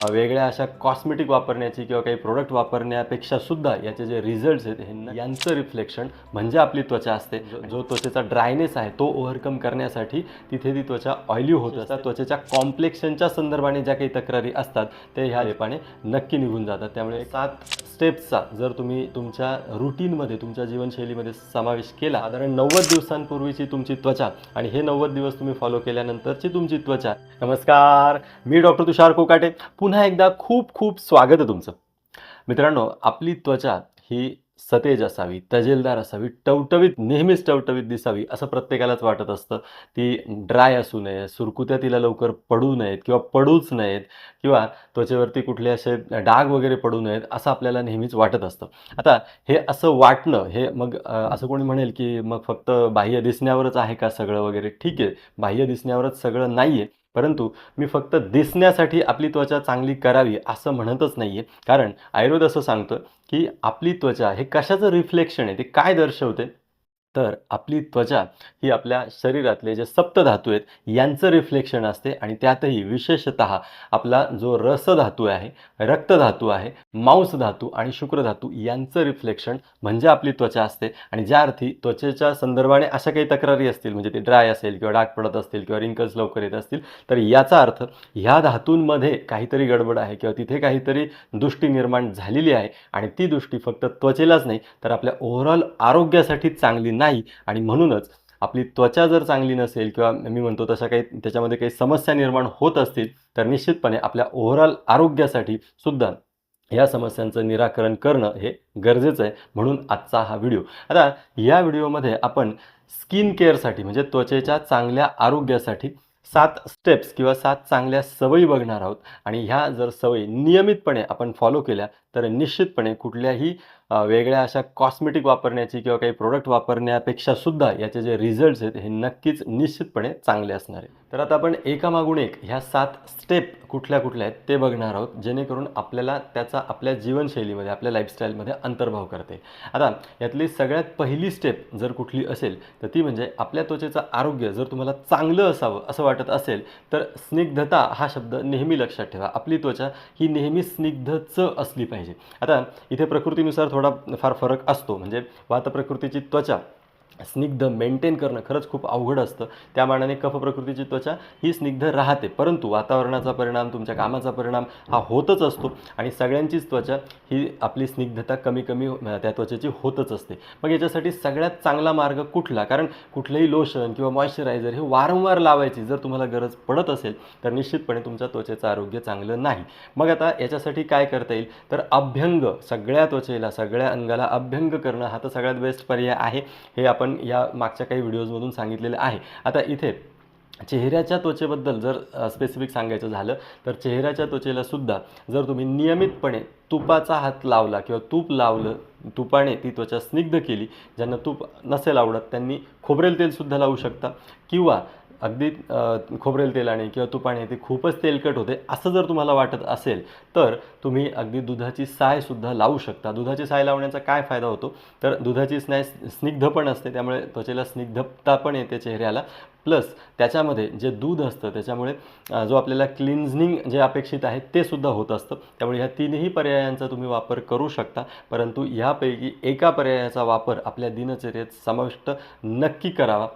वेगळ्या अशा कॉस्मेटिक वापरण्याची किंवा काही प्रोडक्ट वापरण्यापेक्षा सुद्धा याचे जे रिझल्ट्स आहेत यांचं रिफ्लेक्शन म्हणजे आपली त्वचा असते. जो त्वचेचा ड्रायनेस आहे तो ओव्हरकम करण्यासाठी तिथे ती त्वचा ऑइली होत असतात. त्वचेच्या कॉम्प्लेक्शनच्या संदर्भाने ज्या काही तक्रारी असतात ते ह्या लेपाने नक्की निघून जातात. त्यामुळे 7 स्टेप्सचा जर तुम्ही तुमच्या रुटीनमध्ये तुमच्या जीवनशैलीमध्ये समावेश केला, साधारण 90 दिवसांपूर्वीची तुमची त्वचा आणि हे 90 दिवस तुम्ही फॉलो केल्यानंतरची तुमची त्वचा. नमस्कार, मी डॉक्टर तुषार कोकाटे. पुन्हा एकदा खूप खूप स्वागत आहे तुमचं. मित्रांनो, आपली त्वचा ही सतेज असावी, तजेलदार असावी, टवटवीत, नेहमीच टवटवीत दिसावी असं प्रत्येकालाच वाटत असतं. ती ड्राय असू नये, सुरकुत्या तिला लवकर पडू नयेत किंवा पडूच नयेत किंवा त्वचेवरती कुठले असे डाग वगैरे पडू नयेत असं आपल्याला नेहमीच वाटत असतं. आता हे असं वाटणं हे मग असं कोणी म्हणेल की मग फक्त बाह्य दिसण्यावरच आहे का सगळं वगैरे? ठीक आहे, बाह्य दिसण्यावरच सगळं नाही आहे. परंतु मी फक्त दिसण्यासाठी आपली त्वचा चांगली करावी असं म्हणतच नाही आहे. कारण आयुर्वेद असं सांगतं की आपली त्वचा हे कशाचं रिफ्लेक्शन आहे, ते काय दर्शवते? तर आपली त्वचा ही आपल्या शरीरातले जे सप्तधातू आहेत यांचं रिफ्लेक्शन असते आणि त्यातही विशेषतः आपला जो रसधातू आहे, रक्तधातू आहे, मांसधातू आणि शुक्रधातू यांचं रिफ्लेक्शन म्हणजे आपली त्वचा असते. आणि ज्या अर्थी त्वचेच्या संदर्भाने अशा काही तक्रारी असतील, म्हणजे ती ड्राय असेल किंवा डाग पडत असतील किंवा रिंकल्स लवकर येत असतील, तर याचा अर्थ ह्या धातूंमध्ये काहीतरी गडबड आहे किंवा तिथे काहीतरी दुष्टी निर्माण झालेली आहे आणि ती दुष्टी फक्त त्वचेलाच नाही तर आपल्या ओव्हरऑल आरोग्यासाठी चांगली नाही. आणि म्हणूनच आपली त्वचा जर चांगली नसेल किंवा मी म्हणतो तशा काही त्याच्यामध्ये काही समस्या निर्माण होत असतील तर निश्चितपणे आपल्या ओव्हरऑल आरोग्यासाठी सुद्धा या समस्यांचं निराकरण करणं हे गरजेचं आहे. म्हणून आजचा हा व्हिडिओ. आता या व्हिडिओमध्ये आपण स्किन केअरसाठी म्हणजे त्वचेच्या चांगल्या आरोग्यासाठी 7 स्टेप्स किंवा 7 चांगल्या सवयी बघणार आहोत. आणि ह्या जर सवयी नियमितपणे आपण फॉलो केल्या तर निश्चितपणे कुठल्याही वेगळ्या अशा कॉस्मेटिक वापरण्याची किंवा काही प्रोडक्ट वापरण्यापेक्षा सुद्धा याचे जे रिझल्ट्स आहेत हे नक्कीच निश्चितपणे चांगले असणार आहेत. तर आता आपण एकामागून एक ह्या 7 स्टेप कुठल्या कुठल्या आहेत ते बघणार आहोत, जेणेकरून आपल्याला त्याचा आपल्या जीवनशैलीमध्ये, आपल्या लाईफस्टाईलमध्ये अंतर्भाव करते. आता यातली सगळ्यात पहिली स्टेप जर कुठली असेल तर ती म्हणजे आपल्या त्वचेचं आरोग्य जर तुम्हाला चांगलं असावं असं वाटत असेल तर स्निग्धता हा शब्द नेहमी लक्षात ठेवा. आपली त्वचा ही नेहमी स्निग्धच असली पाहिजे. आता इथे प्रकृतीनुसार थोडा फार फरक असतो. म्हणजे वात प्रकृतीची त्वचा स्निग्ध मेंटेन करणं खरंच खूप अवघड असतं. त्या मानाने कफ प्रकृतीची त्वचा ही स्निग्ध राहते, परंतु वातावरणाचा परिणाम, तुमच्या कामाचा परिणाम हा होतच असतो आणि सगळ्यांचीच त्वचा ही आपली स्निग्धता कमी कमी त्या त्वचेची होतच असते. मग याच्यासाठी सगळ्यात चांगला मार्ग कुठला? कारण कुठलंही लोशन किंवा मॉइश्चरायझर हे वारंवार लावायची जर तुम्हाला गरज पडत असेल तर निश्चितपणे तुमच्या त्वचेचं आरोग्य चांगलं नाही. मग आता याच्यासाठी काय करता येईल? तर अभ्यंग, सगळ्या त्वचेला, सगळ्या अंगाला अभ्यंग करणं हा तर सगळ्यात बेस्ट पर्याय आहे. हे आपण या मागच्या काही व्हिडिओजमधून सांगितलेलं आहे. आता इथे चेहऱ्याच्या त्वचेबद्दल जर स्पेसिफिक सांगायचं झालं तर चेहऱ्याच्या त्वचेला सुद्धा जर तुम्ही नियमितपणे तुपाचा हात लावला किंवा तूप लावलं, तुपाने ती त्वचा स्निग्ध केली, ज्यांना तूप नसेल आवडत त्यांनी खोबरेल तेलसुद्धा लावू शकता किंवा अगदी खोबरेल तेलाने किंवा तुपाने ते खूपच तेलकट होते असं जर तुम्हाला वाटत असेल तर तुम्ही अगदी दुधाची सायसुद्धा लावू शकता. दुधाची साय लावण्याचा काय फायदा होतो? तर दुधाची साय स्निग्ध पण असते, त्यामुळे त्वचेला स्निग्धता पण येते चेहऱ्याला. प्लस त्याच्यामध्ये जे दूध असतं त्याच्यामुळे जो आपल्याला क्लिन्झनिंग जे अपेक्षित आहे ते सुद्धा होत असतं. त्यामुळे ह्या तीनही पर्यायांचा तुम्ही वापर करू शकता, परंतु ह्यापैकी एका पर्यायाचा वापर आपल्या दिनचर्येत समाविष्ट नक्की करावा.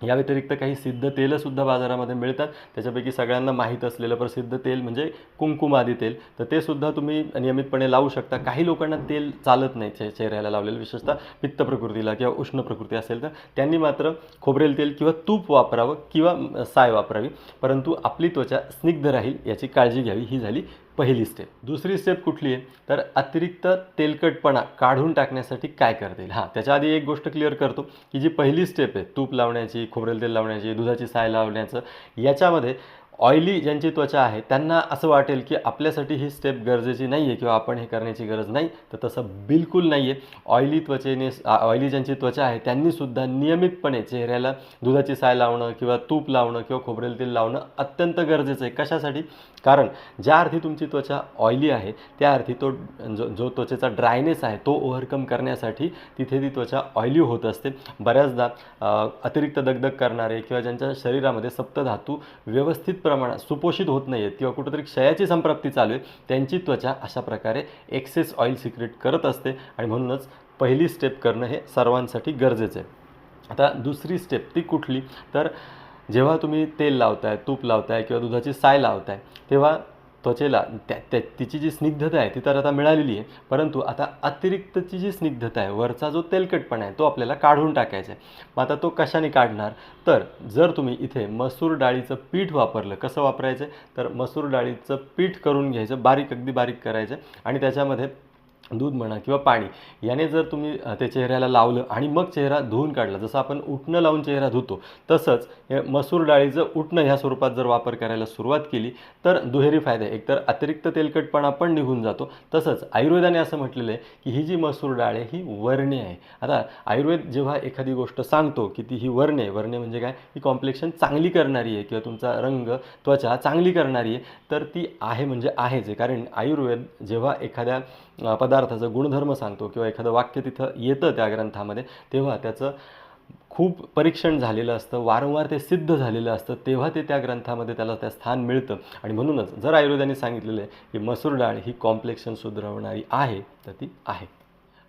या व्यतिरिक्त काही सिद्ध तेलंसुद्धा बाजारामध्ये मिळतात. त्याच्यापैकी सगळ्यांना माहीत असलेलं प्रसिद्ध तेल म्हणजे कुंकुमादी तेल, तर ते सुद्धा तुम्ही नियमितपणे लावू शकता. काही लोकांना तेल चालत नाही चेहऱ्याला लावलेलं, विशेषतः पित्त प्रकृतीला किंवा उष्ण प्रकृती असेल तर त्यांनी मात्र खोबरेल तेल किंवा तूप वापरावं किंवा साय वापरावी. परंतु आपली त्वचा स्निग्ध राहील याची काळजी घ्यावी. ही झाली पहिली स्टेप. दुसरी स्टेप कुठली आहे? तर अतिरिक्त तेलकटपणा काढून टाकण्यासाठी काय करता येईल? त्याच्या आधी एक गोष्ट क्लिअर करतो की जी पहिली स्टेप आहे तूप लावण्याची, खोबरेल तेल लावण्याची, दुधाची साय लावण्याचं, याच्यामध्ये ऑइली ज्यांची त्वचा आहे त्यांना असं वाटेल की आपल्यासाठी ही स्टेप गरजेची नाही आहे किंवा आपण हे करण्याची गरज नाही, तर तसं बिलकुल नाही आहे. ऑइली ज्यांची त्वचा आहे त्यांनीसुद्धा नियमितपणे चेहऱ्याला दुधाची साय लावणं किंवा तूप लावणं किंवा खोबरेल तेल लावणं अत्यंत गरजेचं आहे. कशासाठी? कारण ज्या अर्थी तुमची त्वचा ऑइली आहे त्या अर्थी जो त्वचेचा ड्रायनेस आहे तो ओव्हरकम करण्यासाठी तिथे ती त्वचा ऑइली होत असते. बऱ्याचदा अतिरिक्त दगदग करणारे किंवा ज्यांच्या शरीरामध्ये सप्तधातू व्यवस्थित सुपोषित होत नाही आहेत किंवा कुठेतरी क्षयाची संप्राप्ती चालू आहे, त्यांची त्वचा अशा प्रकारे एक्सेस ऑइल सिक्रेट करत असते आणि म्हणूनच पहिली स्टेप करणं हे सर्वांसाठी गरजेचं आहे. आता दुसरी स्टेप ती कुठली, तर जेव्हा तुम्ही तेल लावताय, तूप लावताय किंवा दुधाची साय लावताय, तेव्हा त्वचेला तिची जी स्निग्धता आहे ती तर आता मिळालेली आहे, परंतु आता अतिरिक्तची जी स्निग्धता आहे, वरचा जो तेलकटपणा आहे तो आपल्याला काढून टाकायचा आहे. मग आता तो कशाने काढणार, तर जर तुम्ही इथे मसूर डाळीचं पीठ वापरलं, कसं वापरायचं, तर मसूर डाळीचं पीठ करून घ्यायचं, बारीक अगदी बारीक करायचं आणि त्याच्यामध्ये दूध म्हणा किंवा पाणी याने जर तुम्ही ते चेहऱ्याला लावलं आणि मग चेहरा धुवून काढला, जसं आपण उटणं लावून चेहरा धुतो तसंच हे मसूर डाळीचं उटणं ह्या स्वरूपात जर वापर करायला सुरुवात केली तर दुहेरी फायदे, एकतर अतिरिक्त तेलकटपणा पण निघून जातो, तसंच आयुर्वेदाने असं म्हटलेलं आहे की ही जी मसूर डाळ आहे ही वर्णे आहे. आता आयुर्वेद जेव्हा एखादी गोष्ट सांगतो की ती ही वर्णे म्हणजे काय, ही कॉम्प्लेक्शन चांगली करणारी आहे किंवा तुमचा रंग त्वचा चांगली करणारी आहे, तर ती आहे म्हणजे आहेच आहे. कारण आयुर्वेद जेव्हा एखाद्या पदार्थाचं गुणधर्म सांगतो किंवा एखादं वाक्य तिथं येतं त्या ग्रंथामध्ये, तेव्हा त्याचं खूप परीक्षण झालेलं असतं, वारंवार ते सिद्ध झालेलं असतं, तेव्हा ते त्या ग्रंथामध्ये त्याला त्या स्थान मिळतं. आणि म्हणूनच जर आयुर्वेदाने सांगितलेलं आहे की मसूर डाळ ही कॉम्प्लेक्शन सुधारवणारी आहे, तर ती आहे.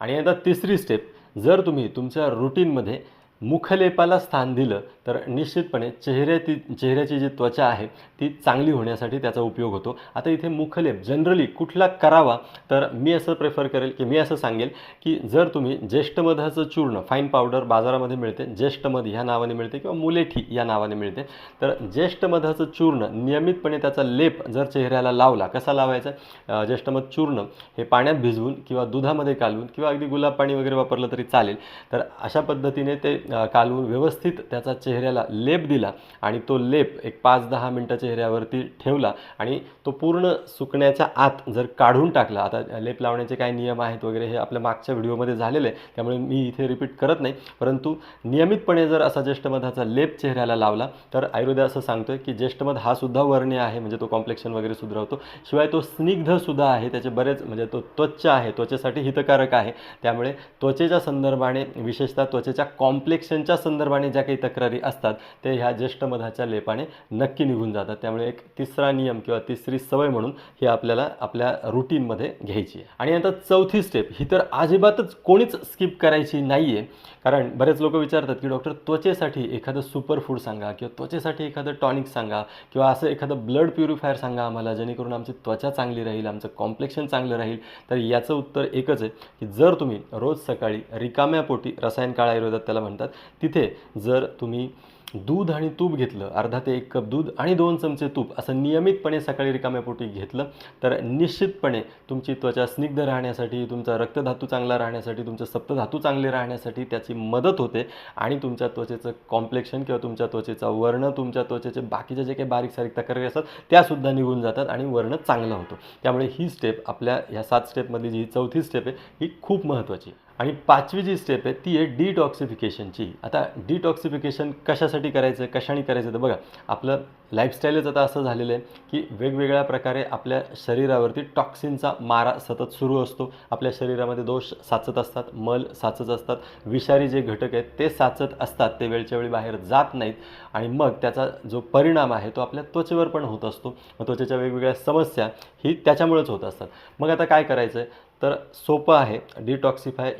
आणि आता तिसरी स्टेप, जर तुम्ही तुमच्या रुटीनमध्ये मुखलेपाला स्थान दिलं तर निश्चितपणे चेहऱ्याची जी त्वचा आहे ती चांगली होण्यासाठी त्याचा उपयोग होतो. आता इथे मुखलेप जनरली कुठला करावा, तर मी असं प्रेफर करेल की मी असं सांगेल की जर तुम्ही ज्येष्ठमधाचं चूर्ण, फाईन पावडर बाजारामध्ये मिळते, ज्येष्ठमध ह्या नावाने मिळते किंवा मुलेठी या नावाने मिळते, तर ज्येष्ठमधाचं चूर्ण नियमितपणे त्याचा लेप जर चेहऱ्याला लावला, कसा लावायचा, ज्येष्ठमध चूर्ण हे पाण्यात भिजवून किंवा दुधामध्ये कालवून किंवा अगदी गुलाब पाणी वगैरे वापरलं तरी चालेल, तर अशा पद्धतीने ते कालवून व्यवस्थित त्याचा चेहऱ्याला लेप दिला आणि तो लेप एक 5-10 मिनटं चेहऱ्यावरती ठेवला आणि तो पूर्ण सुकण्याच्या आत जर काढून टाकला. आता लेप लावण्याचे काय नियम आहेत वगैरे हे आपल्या मागच्या व्हिडिओमध्ये झालेलं आहे, त्यामुळे मी इथे रिपीट करत नाही, परंतु नियमितपणे जर असा ज्येष्ठमधाचा लेप चेहऱ्याला लावला तर आयुर्वेद असं सांगतोय की ज्येष्ठमध हा सुद्धा वर्ण्य आहे, म्हणजे तो कॉम्प्लेक्शन वगैरे सुधारवतो, शिवाय तो स्निग्धसुद्धा आहे, त्याचे बरेच म्हणजे तो त्वचा आहे, त्वचेसाठी हितकारक आहे. त्यामुळे त्वचेच्या संदर्भाने, विशेषतः त्वचेच्या कॉम्प्लेक्शनच्या संदर्भाने ज्या काही तक्रारी असतात ते ह्या ज्येष्ठमधाच्या लेपाने नक्की निघून जातात. त्यामुळे एक तिसरा नियम किंवा तिसरी सवय म्हणून ही आपल्याला आपल्या रुटीनमध्ये घ्यायची आहे. आणि आता चौथी स्टेप ही तर अजिबातच कोणीच स्किप करायची नाही आहे, कारण बरेच लोक विचारतात की डॉक्टर त्वचेसाठी एखादं सुपर फूड सांगा किंवा त्वचेसाठी एखादं टॉनिक सांगा किंवा असं एखादं ब्लड प्युरिफायर सांगा आम्हाला, जेणेकरून आमची त्वचा चांगली राहील, आमचं कॉम्प्लेक्शन चांगलं राहील. तर याचं उत्तर एकच आहे की जर तुम्ही रोज सकाळी रिकाम्या पोटी, रसायन काळ आयुर्वेदात त्याला म्हणतात, तिथे जर तुम्ही दूध आणि तूप घेतलं, अर्धा ते 1 कप दूध आणि 2 चमचे तूप असं नियमितपणे सकाळी रिकाम्या पोटी घेतलं, तर निश्चितपणे तुमची त्वचा स्निग्ध राहण्यासाठी, तुमचा रक्तधातू चांगला राहण्यासाठी, तुमचे सप्तधातू चांगले राहण्यासाठी त्याची मदत होते आणि तुमच्या त्वचेचं कॉम्प्लेक्शन किंवा तुमच्या त्वचेचा वर्ण, तुमच्या त्वचेचे बाकीचे जे काही बारीक सारीक तक्रारी असतात त्यासुद्धा निघून जातात आणि वर्ण चांगला होतो. त्यामुळे ही स्टेप, आपल्या ह्या 7 स्टेपमधली जी चौथी स्टेप आहे ही खूप महत्त्वाची. आणि 5वी जी स्टेप आहे ती आहे डिटॉक्सिफिकेशनची. आता डिटॉक्सिफिकेशन कशासाठी करायचं, कशाने करायचं, तर बघा आपलं लाईफस्टाईलच आता असं झालेलं आहे की वेगवेगळ्या प्रकारे आपल्या शरीरावरती टॉक्सिनचा मारा सतत सुरू असतो. आपल्या शरीरामध्ये दोष साचत असतात, मल साचत असतात, विषारी जे घटक आहेत ते साचत असतात, ते वेळच्या वेळी बाहेर जात नाहीत आणि मग त्याचा जो परिणाम आहे तो आपल्या त्वचेवर पण होत असतो. मग त्वचेच्या वेगवेगळ्या समस्या ही त्याच्यामुळेच होत असतात. मग आता काय करायचं आहे, तर सोपं आहे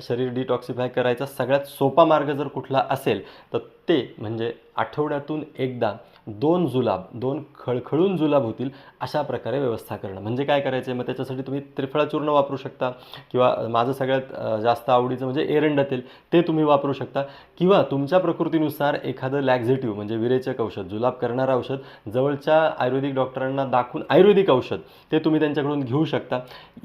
शरीर डिटॉक्सिफाय करायचा सगळ्यात सोपा मार्ग जर कुठला असेल तर ते म्हणजे आठवड्यातून एकदा 2 जुलाब, 2 खळखळून जुलाब होतील अशा प्रकारे व्यवस्था करणं. म्हणजे काय करायचं आहे, मग त्याच्यासाठी तुम्ही त्रिफळा चूर्ण वापरू शकता किंवा माझं सगळ्यात जास्त आवडीचं म्हणजे एरंड तेल, ते तुम्ही वापरू शकता किंवा तुमच्या प्रकृतीनुसार एखादं लॅक्झेटिव्ह म्हणजे विरेचक औषध, जुलाब करणारं औषध जवळच्या आयुर्वेदिक डॉक्टरांना दाखवून आयुर्वेदिक औषध ते तुम्ही त्यांच्याकडून घेऊ शकता.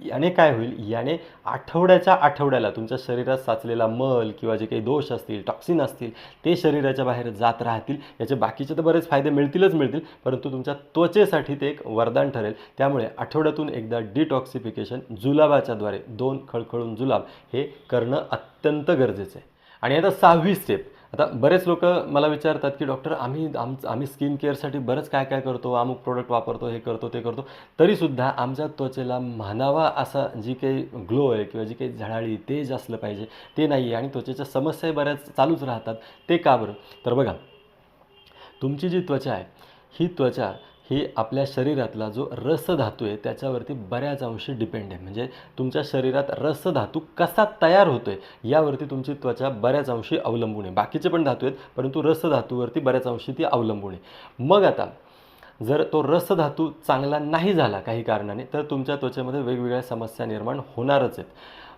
याने काय होईल, याने आठवड्याच्या आठवड्याला तुमच्या शरीरात साचलेला मल किंवा जे काही दोष असतील, टॉक्सिन असतील, ते शरीराच्या बाहेर जात राहतील. याचे बाकीचे तर बरेच फायदे मिळतील, परंतु तुमच्या त्वचेसाठी ते एक वरदान ठरेल. त्यामुळे आठवड्यातून एकदा डिटॉक्सिफिकेशन जुलाबाच्या द्वारे 2 खळखळून जुलाब हे करणं अत्यंत गरजेचं आहे. आणि आता 6वी स्टेप, आता बरेच लोक मला विचारतात की डॉक्टर आम्ही स्किन केअरसाठी बरंच काय काय करतो, अमुक प्रोडक्ट वापरतो, हे करतो ते करतो, तरीसुद्धा आमच्या त्वचेला म्हणावा असा जी काही ग्लो आहे किंवा जी काही झळाळी, तेज असलं पाहिजे ते नाही आहे आणि त्वचेच्या समस्याही बऱ्याच चालूच राहतात. ते का बरं, तर बघा तुमची जी त्वचा आहे ही त्वचा ही आपल्या शरीरातला जो रसधातू आहे त्याच्यावरती बऱ्याच अंशी डिपेंड आहे. म्हणजे तुमच्या शरीरात रसधातू कसा तयार होतोय यावरती तुमची त्वचा बऱ्याच अंशी अवलंबून आहे. बाकीचे पण धातू आहेत, परंतु रसधातूवरती बऱ्याच अंशी ती अवलंबून आहे. मग आता जर तो रसधातू चांगला नाही झाला काही कारणाने, तर तुमच्या त्वचेमध्ये वेगवेगळ्या समस्या निर्माण होणारच आहेत.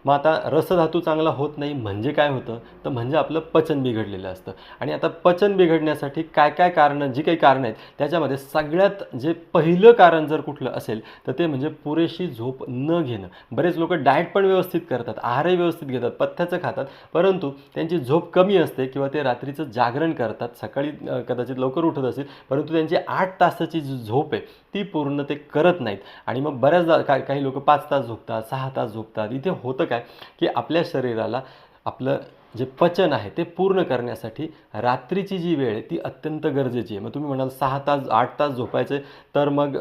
मग आता रसधातू चांगला होत नाही म्हणजे काय होतं, तर म्हणजे आपलं पचन बिघडलेलं असतं. आणि आता पचन बिघडण्यासाठी काय काय कारणं, जी काही कारणं आहेत त्याच्यामध्ये सगळ्यात जे पहिलं कारण जर कुठलं असेल तर ते म्हणजे पुरेशी झोप न घेणं. बरेच लोक डाएट पण व्यवस्थित करतात, आहारही व्यवस्थित घेतात, पथ्याचं खातात, परंतु त्यांची झोप कमी असते किंवा ते रात्रीचं जागरण करतात. सकाळी कदाचित लवकर उठत असतील, परंतु त्यांची 8 तासाची जी झोप आहे ती पूर्ण ते करत नाहीत. आणि मग बऱ्याचदा काही लोक 5 तास झोपतात, 6 तास झोपतात. इथे होतं काय की आपल्या शरीराला आपलं जे पचन आहे ते पूर्ण करण्यासाठी रात्रीची जी वेळ आहे ती अत्यंत गरजेची आहे. मग तुम्ही म्हणाल 6 तास 8 तास झोपायचे, तर मग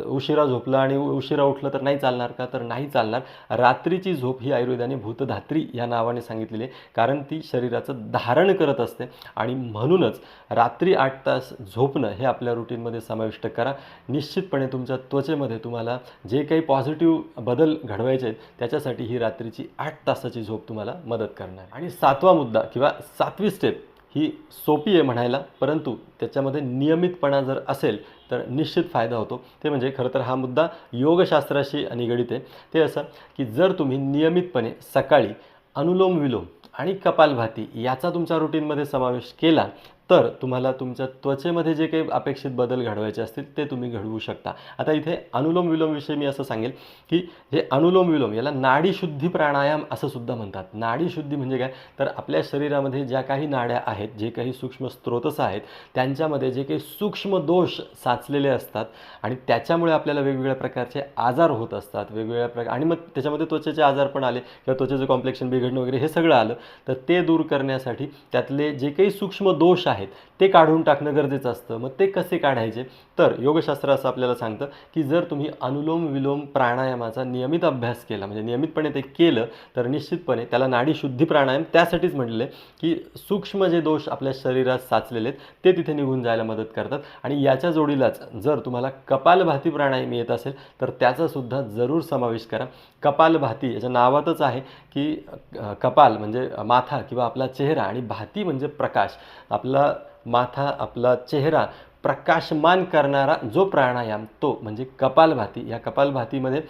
उशिरा झोपलं आणि उशिरा उठलं तर नाही चालणार का? तर नाही चालणार. रात्रीची झोप ही आयुर्वेदाने भूतधात्री या नावाने सांगितलेली आहे, कारण ती शरीराचं धारण करत असते. आणि म्हणूनच रात्री 8 तास झोपणं हे आपल्या रुटीनमध्ये समाविष्ट करा. निश्चितपणे तुमच्या त्वचेमध्ये तुम्हाला जे काही पॉझिटिव्ह बदल घडवायचे आहेत त्याच्यासाठी ही रात्रीची 8 तासाची झोप तुम्हाला मदत करणार. आणि 7वा मुद्दा किंवा 7वी स्टेप ही सोपी आहे म्हणायला, परंतु त्याच्यामध्ये नियमितपणा जर असेल तर निश्चित फायदा होतो. ते म्हणजे खरं तर हा मुद्दा योगशास्त्राशी निगडित आहे. ते असं की जर तुम्ही नियमितपणे सकाळी अनुलोम विलोम आणि कपालभाती याचा तुमच्या रुटीनमध्ये समावेश केला तर तुम्हाला तुमच्या त्वचेमध्ये जे काही अपेक्षित बदल घडवायचे असतील ते तुम्ही घडवू शकता. आता इथे अनुलोम विलोमविषयी मी असं सांगेल की हे अनुलोम विलोम याला नाडीशुद्धी प्राणायाम असं सुद्धा म्हणतात. नाडीशुद्धी म्हणजे काय, तर आपल्या शरीरामध्ये ज्या काही नाड्या आहेत, जे काही सूक्ष्म स्त्रोतस आहेत, त्यांच्यामध्ये जे काही सूक्ष्म दोष साचलेले असतात आणि त्याच्यामुळे आपल्याला वेगवेगळ्या प्रकारचे आजार होत असतात, वेगवेगळ्या आणि मग त्याच्यामध्ये त्वचेचे आजार पण आले किंवा त्वचेचं कॉम्प्लेक्शन बिघडणं वगैरे हे सगळं आलं, तर ते दूर करण्यासाठी त्यातले जे काही सूक्ष्म दोष आहेत ते काढून टाकणं गरजेचं असतं. मग ते कसे काढायचे, तर योगशास्त्र असं आपल्याला सांगतं की जर तुम्ही अनुलोम विलोम प्राणायामाचा नियमित अभ्यास केला, म्हणजे नियमितपणे ते केलं, तर निश्चितपणे त्याला नाडीशुद्धी प्राणायाम त्यासाठीच म्हटलेलं आहे की सूक्ष्म जे दोष आपल्या शरीरात साचलेले आहेत ते तिथे निघून जायला मदत करतात. आणि याच्या जोडीलाच जर तुम्हाला कपालभाती प्राणायाम येत असेल तर त्याचासुद्धा जरूर समावेश करा. कपालभाती याच्या नावातच आहे की कपाल म्हणजे माथा किंवा आपला चेहरा आणि भाती म्हणजे प्रकाश. आपला माथा, आपला चेहरा प्रकाशमान करणारा जो प्राणायाम तो म्हणजे कपालभाती. या कपालभातीमध्ये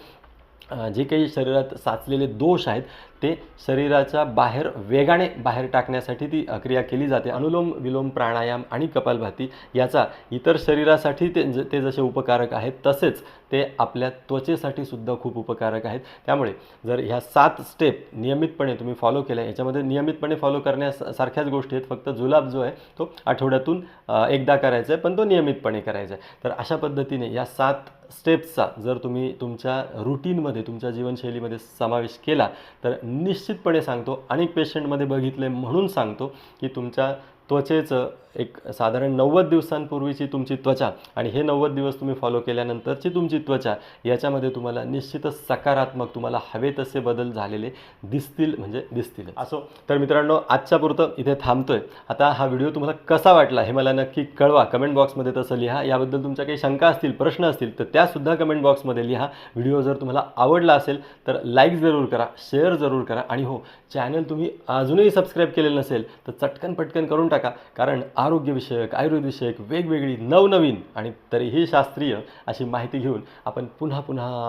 जे काही शरीरात साचलेले दोष आहेत ते शरीराच्या बाहेर वेगाने बाहेर टाकण्यासाठी ती क्रिया केली जाते. अनुलोम विलोम प्राणायाम आणि कपालभाती याचा इतर शरीरासाठी ते जसे उपकारक आहेत तसेच ते आपल्या त्वचेसाठी सुद्धा खूप उपकारक आहेत. त्यामुळे जर ह्या 7 स्टेप नियमितपणे तुम्ही फॉलो केल्या, याच्यामध्ये नियमितपणे फॉलो करण्यासारख्याच गोष्टी आहेत, फक्त जुलाब जो आहे तो आठवड्यातून एकदा करायचा आहे, पण तो नियमितपणे करायचा आहे. तर अशा पद्धतीने या 7 स्टेप्सचा जर तुम्ही तुमच्या रुटीनमध्ये, तुमच्या जीवनशैलीमध्ये समावेश केला तर निश्चितपणे सांगतो, अनेक पेशंटमध्ये बघितले म्हणून सांगतो की तुमच्या त्वचेचं एक साधारण 90 दिवसांपूर्वीची तुमची त्वचा आणि हे 90 दिवस तुम्ही फॉलो केल्यानंतरची तुमची त्वचा याच्यामध्ये तुम्हाला निश्चितच सकारात्मक, तुम्हाला हवे तसे बदल झालेले दिसतील, म्हणजे दिसतील. असो, तर मित्रांनो आजच्या पुरतं इथे थांबतोय. आता हा व्हिडिओ तुम्हाला कसा वाटला हे मला नक्की कळवा, कमेंट बॉक्समध्ये तसं लिहा. याबद्दल तुमच्या काही शंका असतील, प्रश्न असतील तर त्यासुद्धा कमेंट बॉक्समध्ये लिहा. व्हिडिओ जर तुम्हाला आवडला असेल तर लाईक जरूर करा, शेअर जरूर करा आणि हो, चॅनल तुम्ही अजूनही सबस्क्राईब केलेलं नसेल तर चटकन पटकन करून टाका, कारण आरोग्यविषयक, आयुर्वेदविषयक वेगवेगळी नवनवीन आणि तरीही शास्त्रीय अशी माहिती घेऊन आपण पुन्हा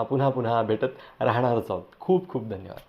पुन्हा भेटत राहणारच आहोत. खूप खूप धन्यवाद.